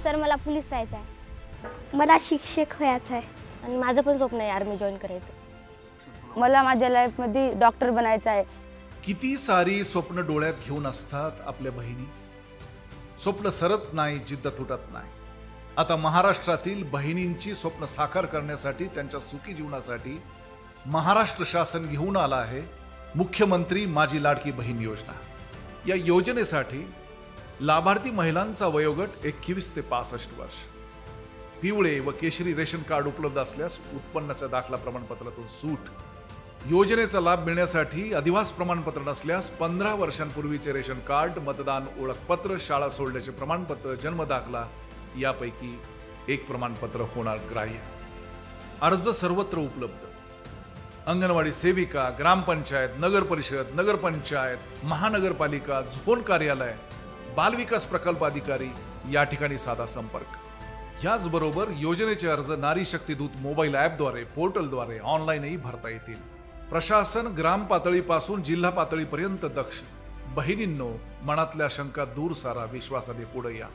Sir मला police व्हायचं आहे. मला शिक्षक व्हायचं आहे. आणि माझं पण स्वप्न आहे आर्मी जॉईन करायचं. मला माझ्या लाईफमध्ये डॉक्टर बनायचं आहे. किती सारी स्वप्न डोळ्यात घेऊन असतात आपल्या बहिणी. स्वप्न सरत नाही, जिद्द तुटत नाही. आता महाराष्ट्रातील बहिणींची स्वप्न साकार करण्यासाठी, त्यांच्या सुखी जीवनासाठी महाराष्ट्र शासन घेऊन आला आहे मुख्यमंत्री माझी लाडकी बहीण योजना. या योजनेसाठी लाभार्थी महिलांचा वयोगट 21 ते 65 वर्ष. पिवळे व केशरी रेशन कार्ड उपलब्ध असल्यास उत्पन्नाचा दाखला प्रमाणपत्रातून सूट. योजनेचा लाभ मिळण्यासाठी अधिवास प्रमाणपत्र नसल्यास 15 वर्षांपूर्वीचे रेशन कार्ड, मतदान ओळखपत्र, शाळा सोडल्याचे प्रमाणपत्र, जन्मदाखला यापैकी एक प्रमाणपत्र होणार ग्राह्य. अर्ज सर्वत्र उपलब्ध. अंगणवाडी सेविका, ग्रामपंचायत, नगर परिषद, नगरपंचायत, महानगरपालिका, झोन कार्यालय, बालविकास प्रकल्प अधिकारी या ठिकाणी साधा संपर्क. याचबरोबर योजनेचे अर्ज नारी शक्ती दूत मोबाईल ॲपद्वारे, पोर्टलद्वारे ऑनलाईनही भरता येतील. प्रशासन ग्राम पातळीपासून जिल्हा पातळीपर्यंत दक्ष. बहिणींनो, मनातल्या शंका दूर सारा, विश्वासाने पुढे या.